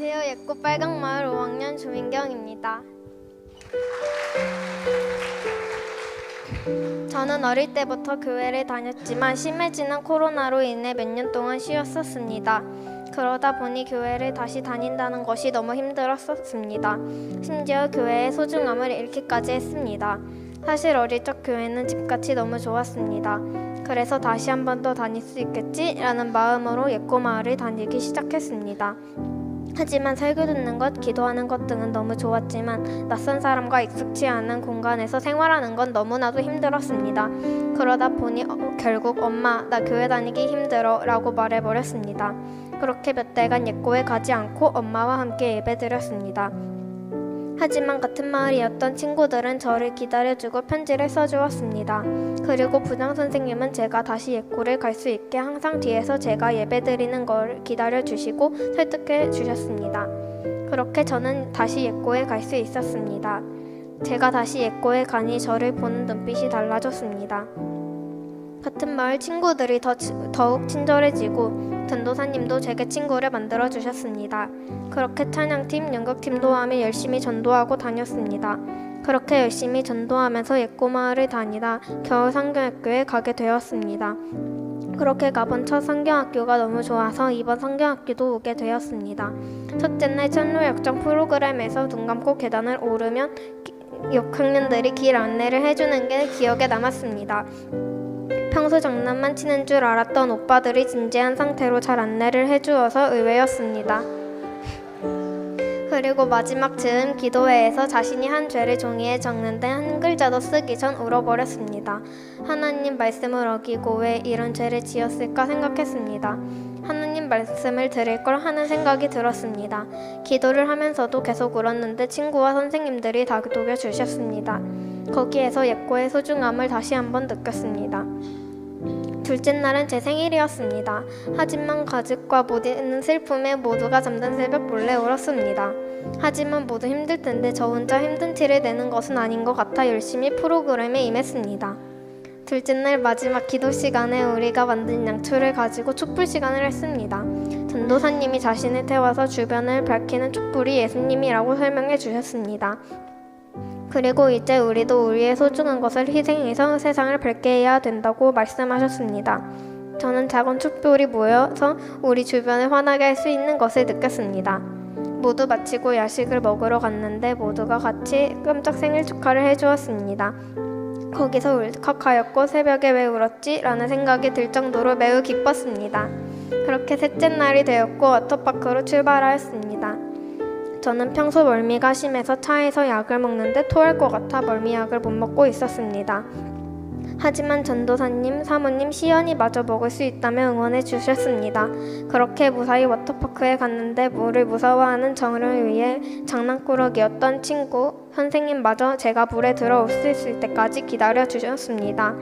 안녕하세요. 예꽃 빨강마을 5학년 조민경입니다. 저는 어릴 때부터 교회를 다녔지만 심해지는 코로나로 인해 몇 년 동안 쉬었었습니다. 그러다 보니 교회를 다시 다닌다는 것이 너무 힘들었었습니다. 심지어 교회의 소중함을 잃기까지 했습니다. 사실 어릴 적 교회는 집같이 너무 좋았습니다. 그래서 다시 한 번 더 다닐 수 있겠지라는 마음으로 예꽃마을을 다니기 시작했습니다. 하지만 설교 듣는 것, 기도하는 것 등은 너무 좋았지만 낯선 사람과 익숙치 않은 공간에서 생활하는 건 너무나도 힘들었습니다. 그러다 보니 결국 엄마, 나 교회 다니기 힘들어 라고 말해버렸습니다. 그렇게 몇 달간 예꽃에 가지 않고 엄마와 함께 예배드렸습니다. 하지만 같은 마을이었던 친구들은 저를 기다려주고 편지를 써주었습니다. 그리고 부장선생님은 제가 다시 예꽃을 갈 수 있게 항상 뒤에서 제가 예배드리는 걸 기다려주시고 설득해 주셨습니다. 그렇게 저는 다시 예꽃에 갈 수 있었습니다. 제가 다시 예꽃에 가니 저를 보는 눈빛이 달라졌습니다. 같은 마을 친구들이 더욱 친절해지고 전도사님도 제게 친구를 만들어주셨습니다. 그렇게 찬양팀, 연극팀도 하며 열심히 전도하고 다녔습니다. 그렇게 열심히 전도하면서 예꽃마을을 다니다 겨울 성경학교에 가게 되었습니다. 그렇게 가본 첫 성경학교가 너무 좋아서 이번 성경학교도 오게 되었습니다. 첫째 날 천로역정 프로그램에서 눈 감고 계단을 오르면 6학년들이 길 안내를 해주는 게 기억에 남았습니다. 평소 장난만 치는 줄 알았던 오빠들이 진지한 상태로 잘 안내를 해주어서 의외였습니다. 그리고 마지막 즈음 기도회에서 자신이 한 죄를 종이에 적는데 한 글자도 쓰기 전 울어버렸습니다. 하나님 말씀을 어기고 왜 이런 죄를 지었을까 생각했습니다. 하나님 말씀을 들을 걸 하는 생각이 들었습니다. 기도를 하면서도 계속 울었는데 친구와 선생님들이 다독여 주셨습니다. 거기에서 예꽃의 소중함을 다시 한번 느꼈습니다. 둘째 날은 제 생일이었습니다. 하지만 가족과 모든 슬픔에 모두가 잠든 새벽 몰래 울었습니다. 하지만 모두 힘들 텐데 저 혼자 힘든 티를 내는 것은 아닌 것 같아 열심히 프로그램에 임했습니다. 둘째 날 마지막 기도 시간에 우리가 만든 양초를 가지고 촛불 시간을 했습니다. 전도사님이 자신을 태워서 주변을 밝히는 촛불이 예수님이라고 설명해 주셨습니다. 그리고 이제 우리도 우리의 소중한 것을 희생해서 세상을 밝게 해야 된다고 말씀하셨습니다. 저는 작은 촛불이 모여서 우리 주변을 환하게 할 수 있는 것을 느꼈습니다. 모두 마치고 야식을 먹으러 갔는데 모두가 같이 깜짝 생일 축하를 해주었습니다. 거기서 울컥하였고 새벽에 왜 울었지? 라는 생각이 들 정도로 매우 기뻤습니다. 그렇게 셋째 날이 되었고 워터파크로 출발하였습니다. 저는 평소 멀미가 심해서 차에서 약을 먹는데 토할 것 같아 멀미약을 못 먹고 있었습니다. 하지만 전도사님, 사모님, 시연이 마저 먹을 수 있다며 응원해 주셨습니다. 그렇게 무사히 워터파크에 갔는데 물을 무서워하는 저를 위해 장난꾸러기였던 친구, 선생님마저 제가 물에 들어올 수 있을 때까지 기다려 주셨습니다.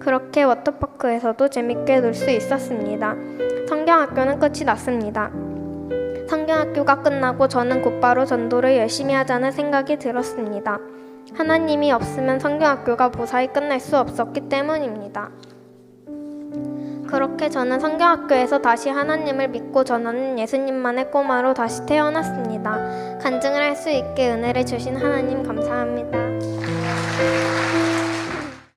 그렇게 워터파크에서도 재밌게 놀 수 있었습니다. 성경학교는 끝이 났습니다. 성경학교가 끝나고 저는 곧바로 전도를 열심히 하자는 생각이 들었습니다. 하나님이 없으면 성경학교가 무사히 끝날 수 없었기 때문입니다. 그렇게 저는 성경학교에서 다시 하나님을 믿고 전하는 예수님만의 꼬마로 다시 태어났습니다. 간증을 할 수 있게 은혜를 주신 하나님 감사합니다.